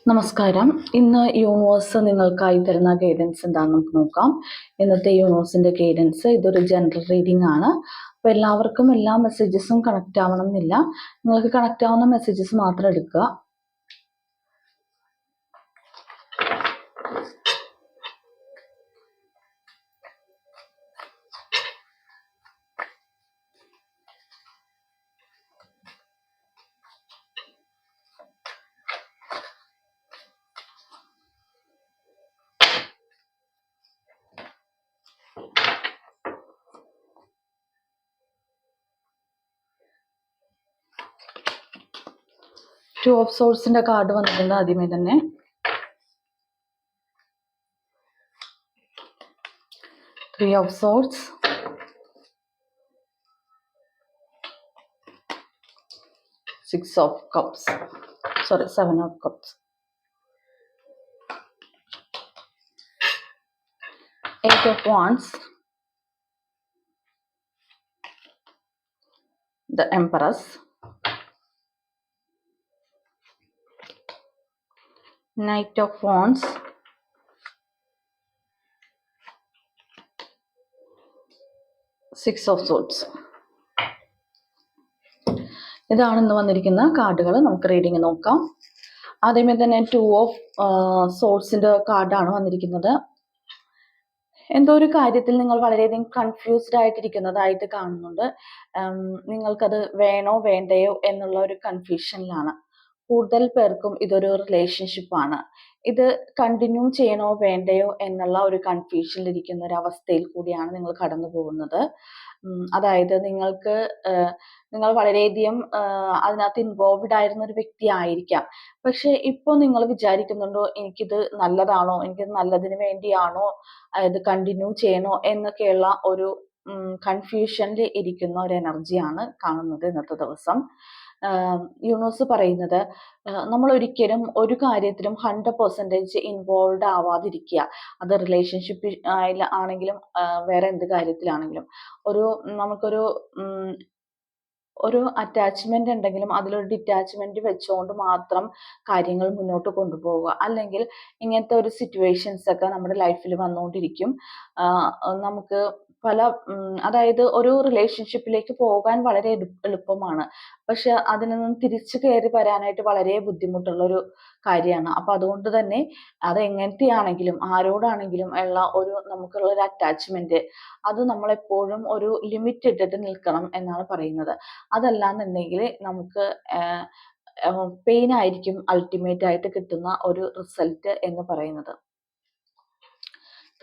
നമസ്കാരം. ഇന്ന് യൂണിവേഴ്സ് നിങ്ങൾക്കായി തരുന്ന ഗൈഡൻസ് എന്താണെന്ന് നമുക്ക് നോക്കാം. ഇന്നത്തെ യൂണിവേഴ്സിന്റെ ഗൈഡൻസ് ഇതൊരു ജനറൽ റീഡിംഗ് ആണ്. അപ്പോൾ എല്ലാവർക്കും എല്ലാ മെസ്സേജസും കണക്റ്റ് ആവണം എന്നില്ല. നിങ്ങൾക്ക് കണക്റ്റ് ആവുന്ന മെസ്സേജസ് മാത്രം എടുക്കുക. ടു ഓഫ് സോൾസിന്റെ കാർഡ് വന്നിട്ടുണ്ട് ആദ്യമേ തന്നെ. Three of swords, six of cups, seven of cups, eight of wands, the Empress, Knight of Wands, Six of Swords. ഇതാണ് ഇന്ന് വന്നിരിക്കുന്ന കാർഡുകൾ. നമുക്ക് റീഡിങ് നോക്കാം. ആദ്യമേ തന്നെ ടു ഓഫ് സോൾസിന്റെ കാർഡാണ് വന്നിരിക്കുന്നത്. എന്തോ ഒരു കാര്യത്തിൽ നിങ്ങൾ വളരെയധികം കൺഫ്യൂസ്ഡ് ആയിട്ടിരിക്കുന്നതായിട്ട് കാണുന്നുണ്ട്. നിങ്ങൾക്കത് വേണോ വേണ്ടയോ എന്നുള്ള ഒരു കൺഫ്യൂഷനിലാണ്. കൂടുതൽ പേർക്കും ഇതൊരു റിലേഷൻഷിപ്പാണ്. ഇത് കണ്ടിന്യൂ ചെയ്യണോ വേണ്ടയോ എന്നുള്ള ഒരു കൺഫ്യൂഷനിലിരിക്കുന്ന ഒരു അവസ്ഥയിൽ കൂടിയാണ് നിങ്ങൾ കടന്നു പോകുന്നത്. അതായത് നിങ്ങൾ വളരെയധികം അതിനകത്ത് ഇൻവോൾവ്ഡ് ആയിരുന്ന ഒരു വ്യക്തി ആയിരിക്കാം. പക്ഷെ ഇപ്പോൾ നിങ്ങൾ വിചാരിക്കുന്നുണ്ടോ എനിക്കിത് നല്ലതാണോ, എനിക്കിത് നല്ലതിന് വേണ്ടിയാണോ ഇത് കണ്ടിന്യൂ ചെയ്യണോ എന്നൊക്കെയുള്ള ഒരു കൺഫ്യൂഷനിൽ ഇരിക്കുന്ന ഒരു എനർജിയാണ് കാണുന്നത് ഇന്നത്തെ ദിവസം. യൂണിവേഴ്സ് പറയുന്നത് നമ്മൾ ഒരിക്കലും ഒരു കാര്യത്തിലും 100% ഇൻവോൾവ് ആവാതിരിക്കുക. അത് റിലേഷൻഷിപ്പ് ആണെങ്കിലും വേറെ എന്ത് കാര്യത്തിലാണെങ്കിലും നമുക്കൊരു ഒരു അറ്റാച്ച്മെന്റ് ഉണ്ടെങ്കിലും അതിലൊരു ഡിറ്റാച്ച്മെന്റ് വെച്ചുകൊണ്ട് മാത്രം കാര്യങ്ങൾ മുന്നോട്ട് കൊണ്ടുപോവുക. അല്ലെങ്കിൽ ഇങ്ങനത്തെ ഒരു സിറ്റുവേഷൻസ് ഒക്കെ നമ്മുടെ ലൈഫിൽ വന്നുകൊണ്ടിരിക്കും. നമുക്ക് അതായത് ഒരു റിലേഷൻഷിപ്പിലേക്ക് പോകാൻ വളരെ എളുപ്പമാണ്. പക്ഷെ അതിൽ നിന്നും തിരിച്ചു കയറി വരാനായിട്ട് വളരെ ബുദ്ധിമുട്ടുള്ള ഒരു കാര്യമാണ്. അപ്പൊ അതുകൊണ്ട് തന്നെ അത് എങ്ങനത്തെയാണെങ്കിലും ആരോടാണെങ്കിലും ഉള്ള നമുക്കുള്ള ഒരു അറ്റാച്ച്മെന്റ് അത് നമ്മളെപ്പോഴും ഒരു ലിമിറ്റ് ഇട്ടിട്ട് നിൽക്കണം എന്നാണ് പറയുന്നത്. അതല്ലാന്നുണ്ടെങ്കിൽ നമുക്ക് പെയിൻ ആയിരിക്കും അൾട്ടിമേറ്റ് ആയിട്ട് കിട്ടുന്ന ഒരു റിസൾട്ട് എന്ന് പറയുന്നത്.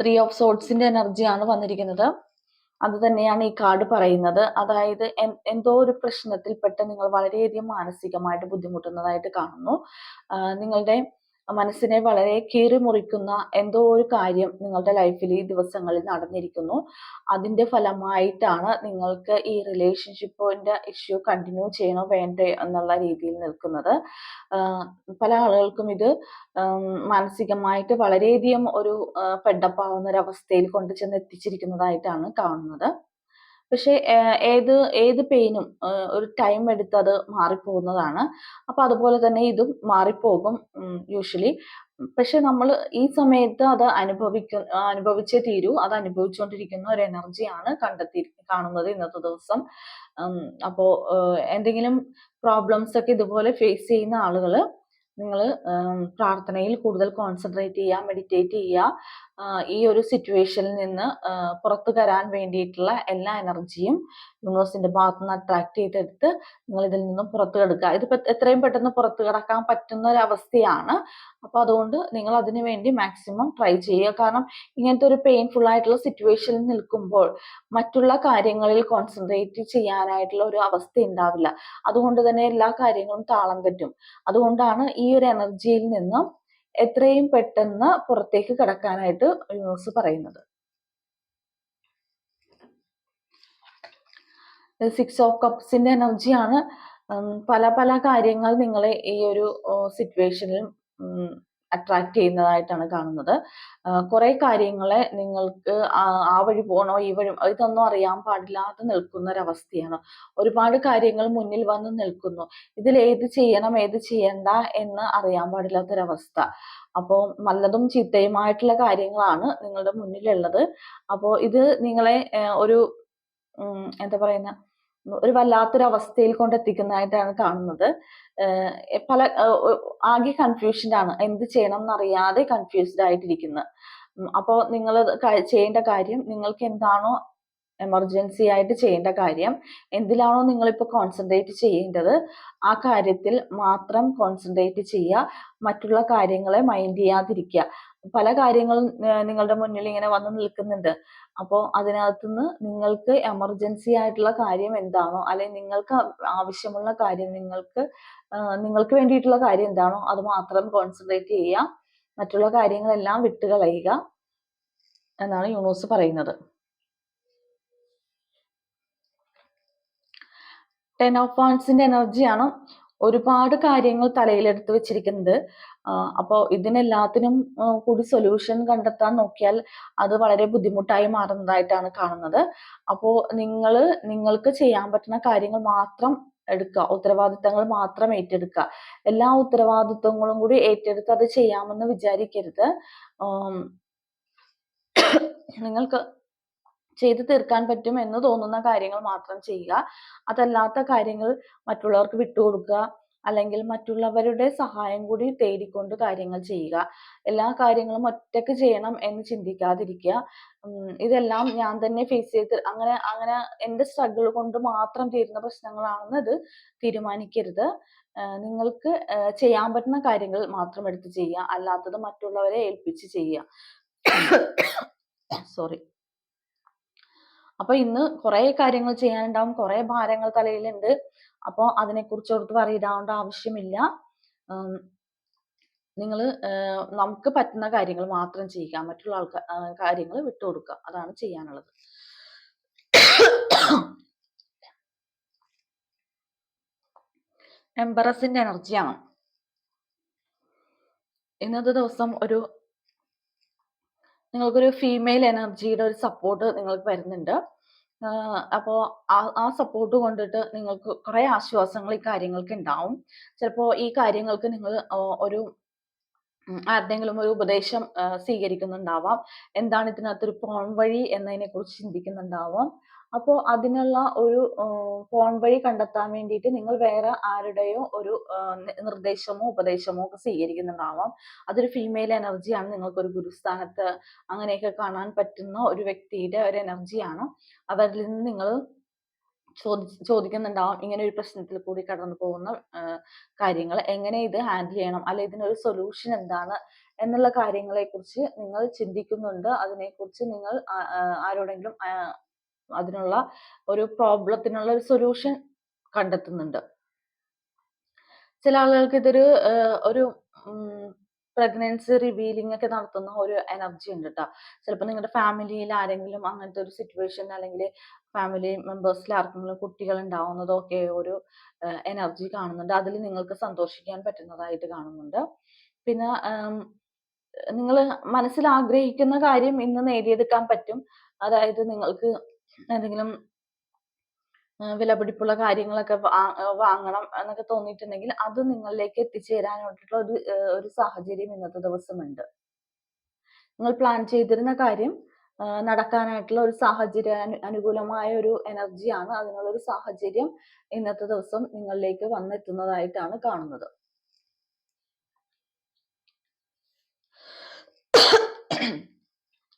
ത്രീ ഓഫ് സോൾസിന്റെ എനർജിയാണ് വന്നിരിക്കുന്നത്. അത് തന്നെയാണ് ഈ കാർഡ് പറയുന്നത്. അതായത് എന്തോ ഒരു പ്രശ്നത്തിൽപ്പെട്ട് നിങ്ങൾ വളരെയധികം മാനസികമായിട്ട് ബുദ്ധിമുട്ടുന്നതായിട്ട് കാണുന്നു. നിങ്ങളുടെ മനസ്സിനെ വളരെ കീറി മുറിക്കുന്ന എന്തോ ഒരു കാര്യം നിങ്ങളുടെ ലൈഫിൽ ഈ ദിവസങ്ങളിൽ നടന്നിരിക്കുന്നു. അതിന്റെ ഫലമായിട്ടാണ് നിങ്ങൾക്ക് ഈ റിലേഷൻഷിപ്പിന്റെ ഇഷ്യൂ കണ്ടിന്യൂ ചെയ്യണോ വേണ്ടേ എന്നുള്ള രീതിയിൽ നിൽക്കുന്നത്. പല ആളുകൾക്കും ഇത് മാനസികമായിട്ട് വളരെയധികം ഒരു ഫെഡപ്പാവുന്ന ഒരു അവസ്ഥയിൽ കൊണ്ട് ചെന്ന് എത്തിച്ചിരിക്കുന്നതായിട്ടാണ് കാണുന്നത്. പക്ഷെ ഏത് പെയിനും ഒരു ടൈം എടുത്ത് അത് മാറിപ്പോകുന്നതാണ്. അപ്പൊ അതുപോലെ തന്നെ ഇതും മാറിപ്പോകും യൂഷ്വലി. പക്ഷെ നമ്മൾ ഈ സമയത്ത് അത് അനുഭവിച്ചേ തീരൂ. അത് അനുഭവിച്ചുകൊണ്ടിരിക്കുന്ന ഒരു എനർജിയാണ് കാണുന്നത് ഇന്നത്തെ ദിവസം. അപ്പോ എന്തെങ്കിലും പ്രോബ്ലംസ് ഒക്കെ ഇതുപോലെ ഫേസ് ചെയ്യുന്ന ആളുകള് നിങ്ങൾ പ്രാർത്ഥനയിൽ കൂടുതൽ കോൺസെൻട്രേറ്റ് ചെയ്യുക, മെഡിറ്റേറ്റ് ചെയ്യുക. ഈ ഒരു സിറ്റുവേഷനിൽ നിന്ന് പുറത്തു വരാൻ വേണ്ടിയിട്ടുള്ള എല്ലാ എനർജിയും യൂണിവേഴ്സിന്റെ ഭാഗത്ത് നിന്ന് അട്രാക്ട് ചെയ്തെടുത്ത് നിങ്ങൾ ഇതിൽ നിന്നും പുറത്തു കിടക്കുക. ഇത് എത്രയും പെട്ടെന്ന് പുറത്തു കിടക്കാൻ പറ്റുന്ന ഒരു അവസ്ഥയാണ്. അപ്പൊ അതുകൊണ്ട് നിങ്ങൾ അതിനു വേണ്ടി മാക്സിമം ട്രൈ ചെയ്യുക. കാരണം ഇങ്ങനത്തെ ഒരു പെയിൻഫുൾ ആയിട്ടുള്ള സിറ്റുവേഷനിൽ നിൽക്കുമ്പോൾ മറ്റുള്ള കാര്യങ്ങളിൽ കോൺസെൻട്രേറ്റ് ചെയ്യാനായിട്ടുള്ള ഒരു അവസ്ഥ ഉണ്ടാവില്ല. അതുകൊണ്ട് തന്നെ എല്ലാ കാര്യങ്ങളും താളം തെറ്റും. അതുകൊണ്ടാണ് ഈ ഒരു എനർജിയിൽ നിന്നും എത്രയും പെട്ടെന്ന് പുറത്തേക്ക് കടക്കാനായിട്ട് യൂണിവേഴ്സ് പറയുന്നത്. സിക്സ് ഓഫ് കപ്സിന്റെ എനർജിയാണ്. പല കാര്യങ്ങൾ നിങ്ങളെ ഈ ഒരു സിറ്റുവേഷനിൽ അട്രാക്ട് ചെയ്യുന്നതായിട്ടാണ് കാണുന്നത്. കുറെ കാര്യങ്ങളെ നിങ്ങൾക്ക് ആ വഴി പോകണോ ഈ വഴി ഇതൊന്നും അറിയാൻ പാടില്ലാതെ നിൽക്കുന്ന ഒരവസ്ഥയാണ്. ഒരുപാട് കാര്യങ്ങൾ മുന്നിൽ വന്ന് നിൽക്കുന്നു. ഇതിൽ ഏത് ചെയ്യണം ഏത് ചെയ്യണ്ട എന്ന് അറിയാൻ പാടില്ലാത്തൊരവസ്ഥ. അപ്പോൾ നല്ലതും ചീത്തയുമായിട്ടുള്ള കാര്യങ്ങളാണ് നിങ്ങളുടെ മുന്നിലുള്ളത്. അപ്പോൾ ഇത് നിങ്ങളെ ഒരു എന്താ പറയുന്ന ഒരു വല്ലാത്തൊരവസ്ഥയിൽ കൊണ്ടെത്തിക്കുന്നതായിട്ടാണ് കാണുന്നത്. പല ആകെ കൺഫ്യൂഷൻഡ് ആണ്. എന്ത് ചെയ്യണം എന്നറിയാതെ കൺഫ്യൂസ്ഡ് ആയിട്ടിരിക്കുന്നു. അപ്പോൾ നിങ്ങൾ ചെയ്യേണ്ട കാര്യം നിങ്ങൾക്ക് എന്താണോ എമർജൻസി ആയിട്ട് ചെയ്യേണ്ട കാര്യം, എന്തിലാണോ നിങ്ങളിപ്പോൾ കോൺസെൻട്രേറ്റ് ചെയ്യേണ്ടത് ആ കാര്യത്തിൽ മാത്രം കോൺസെൻട്രേറ്റ് ചെയ്യുക. മറ്റുള്ള കാര്യങ്ങളെ മൈൻഡ് ചെയ്യാതിരിക്കുക. പല കാര്യങ്ങളും നിങ്ങളുടെ മുന്നിൽ ഇങ്ങനെ വന്ന് നിൽക്കുന്നുണ്ട്. അപ്പോൾ അതിനകത്തുനിന്ന് നിങ്ങൾക്ക് എമർജൻസി ആയിട്ടുള്ള കാര്യം എന്താണോ, അല്ലെങ്കിൽ നിങ്ങൾക്ക് ആവശ്യമുള്ള കാര്യം, നിങ്ങൾക്ക് വേണ്ടിയിട്ടുള്ള കാര്യം എന്താണോ അത് മാത്രം കോൺസെൻട്രേറ്റ് ചെയ്യുക. മറ്റുള്ള കാര്യങ്ങളെല്ലാം വിട്ടുകളയുക എന്നാണ് യൂണിവേഴ്സ് പറയുന്നത്. 10 ഓഫ് വാണ്ട്സിന്റെ എനർജിയാണ്. ഒരുപാട് കാര്യങ്ങൾ തലയിലെടുത്ത് വെച്ചിരിക്കുന്നത്. അപ്പോൾ ഇതിനെല്ലാത്തിനും കൂടി സൊല്യൂഷൻ കണ്ടെത്താൻ നോക്കിയാൽ അത് വളരെ ബുദ്ധിമുട്ടായി മാറുന്നതായിട്ടാണ് കാണുന്നത്. അപ്പോൾ നിങ്ങൾക്ക് ചെയ്യാൻ പറ്റുന്ന കാര്യങ്ങൾ മാത്രം എടുക്കുക. ഉത്തരവാദിത്തങ്ങൾ മാത്രം ഏറ്റെടുക്കുക. എല്ലാ ഉത്തരവാദിത്തങ്ങളും കൂടി ഏറ്റെടുത്ത് അത് ചെയ്യാമെന്ന് വിചാരിക്കരുത്. നിങ്ങൾക്ക് ചെയ്തു തീർക്കാൻ പറ്റും എന്ന് തോന്നുന്ന കാര്യങ്ങൾ മാത്രം ചെയ്യുക. അതല്ലാത്ത കാര്യങ്ങൾ മറ്റുള്ളവർക്ക് വിട്ടുകൊടുക്കുക, അല്ലെങ്കിൽ മറ്റുള്ളവരുടെ സഹായം കൂടി തേടിക്കൊണ്ട് കാര്യങ്ങൾ ചെയ്യുക. എല്ലാ കാര്യങ്ങളും ഒറ്റയ്ക്ക് ചെയ്യണം എന്ന് ചിന്തിക്കാതിരിക്കുക. ഇതെല്ലാം ഞാൻ തന്നെ ഫേസ് ചെയ്ത് അങ്ങനെ എൻ്റെ സ്ട്രഗിൾ കൊണ്ട് മാത്രം തീരുന്ന പ്രശ്നങ്ങളാണെന്ന് അത് തീരുമാനിക്കരുത്. നിങ്ങൾക്ക് ചെയ്യാൻ പറ്റുന്ന കാര്യങ്ങൾ മാത്രം എടുത്ത് ചെയ്യുക. അല്ലാത്തത് മറ്റുള്ളവരെ ഏൽപ്പിച്ച് ചെയ്യുക. സോറി. അപ്പൊ ഇന്ന് കുറെ കാര്യങ്ങൾ ചെയ്യാനുണ്ടാവും, കുറെ ഭാരങ്ങൾ തലയിലുണ്ട്. അപ്പോൾ അതിനെക്കുറിച്ച് ഓർത്ത് പറയിടാവേണ്ട ആവശ്യമില്ല. നിങ്ങൾ നമുക്ക് പറ്റുന്ന കാര്യങ്ങൾ മാത്രം ചെയ്യുക. മറ്റുള്ള കാര്യങ്ങൾ വിട്ടുകൊടുക്കുക. അതാണ് ചെയ്യാനുള്ളത്. എംബറസിന്റെ എനർജിയാണ്. ഇന്നത്തെ ദിവസം നിങ്ങൾക്കൊരു ഫീമെയിൽ എനർജിയുടെ ഒരു സപ്പോർട്ട് നിങ്ങൾക്ക് വരുന്നുണ്ട്. അപ്പോൾ ആ സപ്പോർട്ട് കൊണ്ടിട്ട് നിങ്ങൾക്ക് കുറെ ആശ്വാസങ്ങൾ ഈ കാര്യങ്ങൾക്ക് ഉണ്ടാവും. ചിലപ്പോൾ ഈ കാര്യങ്ങൾക്ക് നിങ്ങൾ ആരുടെയെങ്കിലും ഒരു ഉപദേശം സ്വീകരിക്കുന്നുണ്ടാവാം. എന്താണ് ഇതിനകത്തൊരു പോൺ വഴി എന്നതിനെ കുറിച്ച് ചിന്തിക്കുന്നുണ്ടാവാം. അപ്പോൾ അതിനുള്ള ഒരു പോൺ വഴി കണ്ടെത്താൻ വേണ്ടിയിട്ട് നിങ്ങൾ വേറെ ആരുടെയോ ഒരു നിർദ്ദേശമോ ഉപദേശമോ ഒക്കെ സ്വീകരിക്കുന്നുണ്ടാവാം. അതൊരു ഫീമെയിൽ എനർജിയാണ്. നിങ്ങൾക്കൊരു ഗുരുസ്ഥാനത്ത് അങ്ങനെയൊക്കെ കാണാൻ പറ്റുന്ന ഒരു വ്യക്തിയുടെ ഒരു എനർജിയാണ്. അവരിൽ നിന്ന് നിങ്ങൾ ചോദിക്കുന്നുണ്ടാവും, ഇങ്ങനെ ഒരു പ്രശ്നത്തിൽ കൂടി കടന്നു പോകുന്ന കാര്യങ്ങൾ എങ്ങനെ ഇത് ഹാൻഡിൽ ചെയ്യണം, അല്ലെ ഇതിനൊരു സൊല്യൂഷൻ എന്താണ് എന്നുള്ള കാര്യങ്ങളെ കുറിച്ച് നിങ്ങൾ ചിന്തിക്കുന്നുണ്ട്. അതിനെക്കുറിച്ച് നിങ്ങൾ ആരോടെങ്കിലും അതിനുള്ള ഒരു പ്രോബ്ലത്തിനുള്ള ഒരു സൊല്യൂഷൻ കണ്ടെത്തുന്നുണ്ട്. ചില ആളുകൾക്ക് ഇതൊരു ഒരു പ്രഗ്നൻസി റിവീലിംഗ് ഒക്കെ നടത്തുന്ന ഒരു എനർജി ഉണ്ട് കേട്ടോ. ചിലപ്പോൾ നിങ്ങളുടെ ഫാമിലിയിൽ ആരെങ്കിലും അങ്ങനത്തെ ഒരു സിറ്റുവേഷൻ, അല്ലെങ്കിൽ ഫാമിലി മെമ്പേഴ്സിൽ ആർക്കെങ്കിലും കുട്ടികൾ ഉണ്ടാവുന്നതൊക്കെ ഒരു എനർജി കാണുന്നുണ്ട്. അതിൽ നിങ്ങൾക്ക് സന്തോഷിക്കാൻ പറ്റുന്നതായിട്ട് കാണുന്നുണ്ട്. പിന്നെ നിങ്ങൾ മനസ്സിൽ ആഗ്രഹിക്കുന്ന കാര്യം ഇന്ന് നേടിയെടുക്കാൻ പറ്റും. അതായത് നിങ്ങൾക്ക് എന്തെങ്കിലും വിലപിടിപ്പുള്ള കാര്യങ്ങളൊക്കെ വാങ്ങണം എന്നൊക്കെ തോന്നിയിട്ടുണ്ടെങ്കിൽ അത് നിങ്ങളിലേക്ക് എത്തിച്ചേരാനായിട്ടുള്ള ഒരു സാഹചര്യം ഇന്നത്തെ ദിവസമുണ്ട്. നിങ്ങൾ പ്ലാൻ ചെയ്തിരുന്ന കാര്യം നടക്കാനായിട്ടുള്ള ഒരു സാഹചര്യം, അനുകൂലമായ ഒരു എനർജിയാണ്. അതിനുള്ള ഒരു സാഹചര്യം ഇന്നത്തെ ദിവസം നിങ്ങളിലേക്ക് വന്നെത്തുന്നതായിട്ടാണ് കാണുന്നത്.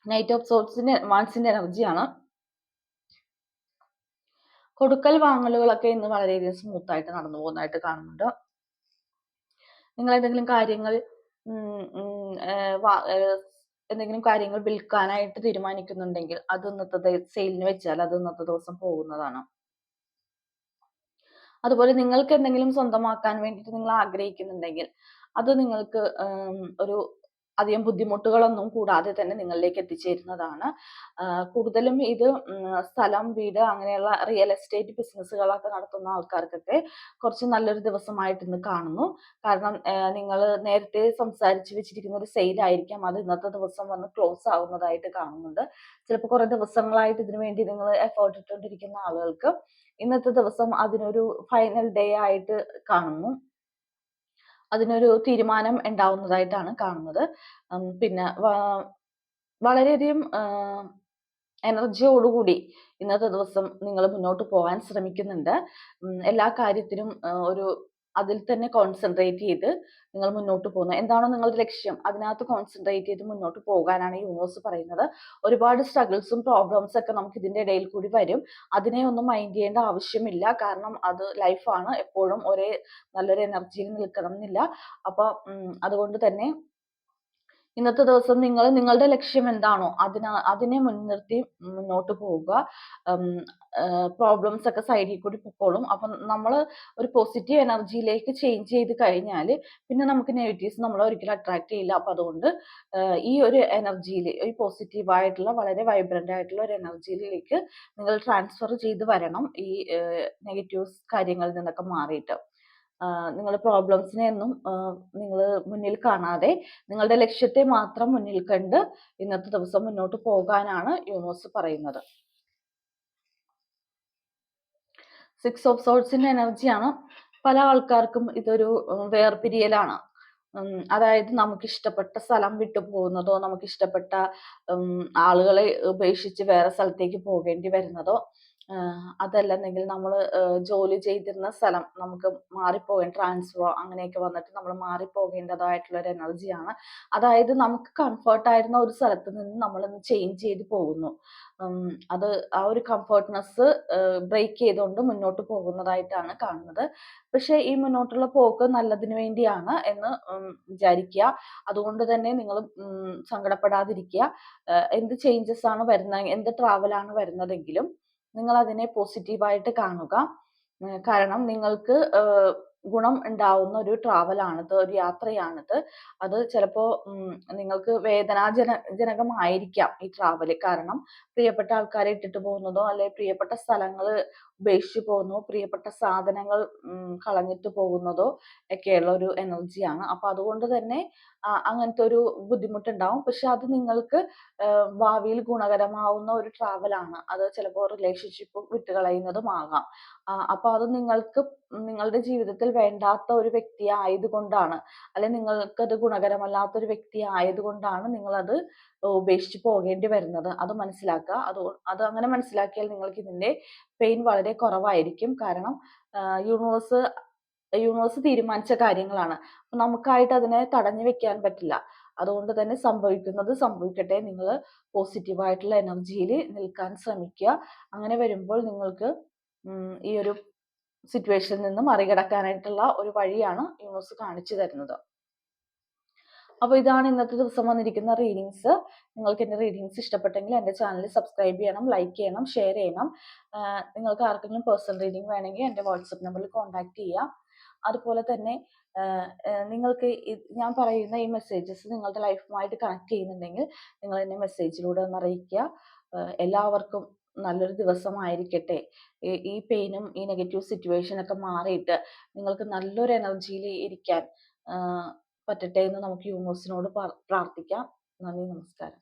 നൈറ്റ് ഓഫ് വാൺസിന്റെ എനർജിയാണ്. കൊടുക്കൽ വാങ്ങലുകളൊക്കെ ഇന്ന് വളരെയധികം സ്മൂത്ത് ആയിട്ട് നടന്നു പോകുന്നതായിട്ട് കാണുന്നുണ്ട്. നിങ്ങൾ എന്തെങ്കിലും കാര്യങ്ങൾ എന്തെങ്കിലും കാര്യങ്ങൾ വിൽക്കാനായിട്ട് തീരുമാനിക്കുന്നുണ്ടെങ്കിൽ അത് ഇന്നത്തെ സെയിലിന് വെച്ചാൽ അത് ഇന്നത്തെ ദിവസം പോകുന്നതാണ്. അതുപോലെ നിങ്ങൾക്ക് എന്തെങ്കിലും സ്വന്തമാക്കാൻ വേണ്ടിയിട്ട് നിങ്ങൾ ആഗ്രഹിക്കുന്നുണ്ടെങ്കിൽ അത് നിങ്ങൾക്ക് ഒരു അധികം ബുദ്ധിമുട്ടുകളൊന്നും കൂടാതെ തന്നെ നിങ്ങളിലേക്ക് എത്തിച്ചേരുന്നതാണ്. കൂടുതലും ഇത് സ്ഥലം, വീട് അങ്ങനെയുള്ള റിയൽ എസ്റ്റേറ്റ് ബിസിനസ്സുകളൊക്കെ നടത്തുന്ന ആൾക്കാർക്കൊക്കെ കുറച്ച് നല്ലൊരു ദിവസമായിട്ട് ഇന്ന് കാണുന്നു. കാരണം നിങ്ങൾ നേരത്തെ സംസാരിച്ച് വെച്ചിരിക്കുന്ന ഒരു സെയിലായിരിക്കാം അത് ഇന്നത്തെ ദിവസം വന്ന് ക്ലോസ് ആവുന്നതായിട്ട് കാണുന്നുണ്ട്. ചിലപ്പോൾ കുറെ ദിവസങ്ങളായിട്ട് ഇതിനു വേണ്ടി നിങ്ങൾ എഫേർട്ട് ഇട്ടുകൊണ്ടിരിക്കുന്ന ആളുകൾക്ക് ഇന്നത്തെ ദിവസം അതിനൊരു ഫൈനൽ ഡേ ആയിട്ട് കാണുന്നു. അതിനൊരു തീരുമാനം ഉണ്ടാവുന്നതായിട്ടാണ് കാണുന്നത്. പിന്നെ വളരെയധികം എനർജിയോടുകൂടി ഇന്നത്തെ ദിവസം നിങ്ങൾ മുന്നോട്ട് പോകാൻ ശ്രമിക്കുന്നുണ്ട്. എല്ലാ കാര്യത്തിനും ഒരു അതിൽ തന്നെ കോൺസെൻട്രേറ്റ് ചെയ്ത് നിങ്ങൾ മുന്നോട്ട് പോകുന്നു. എന്താണോ നിങ്ങളുടെ ലക്ഷ്യം അതിനകത്ത് കോൺസെൻട്രേറ്റ് ചെയ്ത് മുന്നോട്ട് പോകാനാണ് യൂണിവേഴ്സ് പറയുന്നത്. ഒരുപാട് സ്ട്രഗിൾസും പ്രോബ്ലംസ് ഒക്കെ നമുക്ക് ഇതിന്റെ ഇടയിൽ കൂടി വരും. അതിനെ ഒന്നും മൈൻഡ് ചെയ്യേണ്ട ആവശ്യമില്ല. കാരണം അത് ലൈഫാണ്. എപ്പോഴും ഒരേ നല്ലൊരു എനർജിയിൽ നിൽക്കണം എന്നില്ല. അപ്പൊ അതുകൊണ്ട് തന്നെ ഇന്നത്തെ ദിവസം നിങ്ങൾ നിങ്ങളുടെ ലക്ഷ്യം എന്താണോ അതിനെ മുൻനിർത്തി മുന്നോട്ട് പോവുക. പ്രോബ്ലംസ് ഒക്കെ സൈഡിൽ കൂടി പൊക്കോളും. അപ്പം നമ്മൾ ഒരു പോസിറ്റീവ് എനർജിയിലേക്ക് ചേഞ്ച് ചെയ്ത് കഴിഞ്ഞാൽ പിന്നെ നമുക്ക് നെഗറ്റീവ്സ് നമ്മളെ ഒരിക്കലും അട്രാക്ട് ചെയ്യില്ല. അപ്പം അതുകൊണ്ട് ഈ ഒരു എനർജിയിൽ ഈ പോസിറ്റീവ് ആയിട്ടുള്ള വളരെ വൈബ്രന്റ് ആയിട്ടുള്ള ഒരു എനർജിയിലേക്ക് നിങ്ങൾ ട്രാൻസ്ഫർ ചെയ്ത് വരണം. ഈ നെഗറ്റീവ്സ് കാര്യങ്ങളിൽ നിന്നൊക്കെ മാറിയിട്ട് നിങ്ങളുടെ പ്രോബ്ലംസിനെ ഒന്നും നിങ്ങൾ മുന്നിൽ കാണാതെ നിങ്ങളുടെ ലക്ഷ്യത്തെ മാത്രം മുന്നിൽ കണ്ട് ഇന്നത്തെ ദിവസം മുന്നോട്ട് പോകാനാണ് യൂണിവേഴ്സ് പറയുന്നത്. 6 ഓഫ് സോൾസിന്റെ എനർജിയാണ്. പല ആൾക്കാർക്കും ഇതൊരു വേർപിരിയലാണ്. അതായത് നമുക്ക് ഇഷ്ടപ്പെട്ട സ്ഥലം വിട്ടു പോകുന്നതോ നമുക്ക് ഇഷ്ടപ്പെട്ട ആളുകളെ ഉപേക്ഷിച്ച് വേറെ സ്ഥലത്തേക്ക് പോകേണ്ടി വരുന്നതോ അതല്ലെന്നെങ്കിൽ നമ്മൾ ജോലി ചെയ്തിരുന്ന സ്ഥലം നമുക്ക് മാറിപ്പോകേണ്ട ട്രാൻസ്ഫറോ അങ്ങനെയൊക്കെ വന്നിട്ട് നമ്മൾ മാറിപ്പോകേണ്ടതായിട്ടുള്ള ഒരു എനർജിയാണ്. അതായത് നമുക്ക് കംഫർട്ടായിരുന്ന ഒരു സ്ഥലത്ത് നിന്ന് നമ്മളൊന്ന് ചേഞ്ച് ചെയ്ത് പോകുന്നു. അത് ആ ഒരു കംഫർട്ട്നെസ് ബ്രേക്ക് ചെയ്തുകൊണ്ട് മുന്നോട്ട് പോകുന്നതായിട്ടാണ് കാണുന്നത്. പക്ഷെ ഈ മുന്നോട്ടുള്ള പോക്ക് നല്ലതിന് വേണ്ടിയാണ് എന്ന് വിചാരിക്കുക. അതുകൊണ്ട് തന്നെ നിങ്ങൾ സങ്കടപ്പെടാതിരിക്കുക. എന്ത് ചേഞ്ചസ് ആണ് വരുന്നത്, എന്ത് ട്രാവലാണ് വരുന്നതെങ്കിലും നിങ്ങൾ അതിനെ പോസിറ്റീവായിട്ട് കാണുക. കാരണം നിങ്ങൾക്ക് ഗുണം ഉണ്ടാവുന്ന ഒരു ട്രാവലാണിത്, ഒരു യാത്രയാണിത്. അത് ചിലപ്പോൾ നിങ്ങൾക്ക് ജനകമായിരിക്കാം ഈ ട്രാവല്. കാരണം പ്രിയപ്പെട്ട ആൾക്കാരെ ഇട്ടിട്ട് പോകുന്നതോ അല്ലെ പ്രിയപ്പെട്ട സ്ഥലങ്ങൾ ഉപേക്ഷിച്ച് പോകുന്നതോ പ്രിയപ്പെട്ട സാധനങ്ങൾ കളഞ്ഞിട്ട് പോകുന്നതോ ഒക്കെയുള്ള ഒരു എനർജിയാണ്. അപ്പൊ അതുകൊണ്ട് തന്നെ അങ്ങനത്തെ ഒരു ബുദ്ധിമുട്ടുണ്ടാവും. പക്ഷെ അത് നിങ്ങൾക്ക് ഭാവിയിൽ ഗുണകരമാവുന്ന ഒരു ട്രാവലാണ്. അത് ചിലപ്പോൾ റിലേഷൻഷിപ്പ് വിട്ടുകളയുന്നതും ആകാം. അപ്പൊ അത് നിങ്ങൾക്ക് നിങ്ങളുടെ ജീവിതത്തിൽ വേണ്ടാത്ത ഒരു വ്യക്തി ആയതുകൊണ്ടാണ്, അല്ലെങ്കിൽ നിങ്ങൾക്കത് ഗുണകരമല്ലാത്ത ഒരു വ്യക്തി ആയതുകൊണ്ടാണ് നിങ്ങളത് ഉപേക്ഷിച്ച് പോകേണ്ടി വരുന്നത്. അത് മനസ്സിലാക്കുക. അത് അങ്ങനെ മനസ്സിലാക്കിയാൽ നിങ്ങൾക്ക് ഇതിന്റെ പെയിൻ വളരെ കുറവായിരിക്കും. കാരണം യൂണിവേഴ്സ് തീരുമാനിച്ച കാര്യങ്ങളാണ്. അപ്പൊ നമുക്കായിട്ട് അതിനെ തടഞ്ഞു വെക്കാൻ പറ്റില്ല. അതുകൊണ്ട് തന്നെ സംഭവിക്കുന്നത് സംഭവിക്കട്ടെ. നിങ്ങൾ പോസിറ്റീവായിട്ടുള്ള എനർജിയിൽ നിൽക്കാൻ ശ്രമിക്കുക. അങ്ങനെ വരുമ്പോൾ നിങ്ങൾക്ക് ഈ ഒരു സിറ്റുവേഷനിൽ നിന്ന് മറികടക്കാനായിട്ടുള്ള ഒരു വഴിയാണ് യൂണിവേഴ്സ് കാണിച്ചു തരുന്നത്. അപ്പോൾ ഇതാണ് ഇന്നത്തെ ദിവസം വന്നിരിക്കുന്ന റീഡിങ്സ്. നിങ്ങൾക്ക് എൻ്റെ റീഡിങ്സ് ഇഷ്ടപ്പെട്ടെങ്കിൽ എൻ്റെ ചാനൽ സബ്സ്ക്രൈബ് ചെയ്യണം, ലൈക്ക് ചെയ്യണം, ഷെയർ ചെയ്യണം. നിങ്ങൾക്ക് ആർക്കെങ്കിലും പേഴ്സണൽ റീഡിംഗ് വേണമെങ്കിൽ എൻ്റെ വാട്സപ്പ് നമ്പറിൽ കോൺടാക്ട് ചെയ്യാം. അതുപോലെ തന്നെ നിങ്ങൾക്ക് ഞാൻ പറയുന്ന ഈ മെസ്സേജസ് നിങ്ങളുടെ ലൈഫുമായിട്ട് കണക്ട് ചെയ്യുന്നുണ്ടെങ്കിൽ നിങ്ങൾ എന്നെ മെസ്സേജിലൂടെ ഒന്ന് അറിയിക്കുക. എല്ലാവർക്കും നല്ലൊരു ദിവസമായിരിക്കട്ടെ. ഈ പെയിനും ഈ നെഗറ്റീവ് സിറ്റുവേഷനൊക്കെ മാറിയിട്ട് നിങ്ങൾക്ക് നല്ലൊരു എനർജിയിൽ ഇരിക്കാൻ പറ്റട്ടെ എന്ന് നമുക്ക് യൂണിവേഴ്സിനോട് പ്രാർത്ഥിക്കാം. നന്ദി, നമസ്കാരം.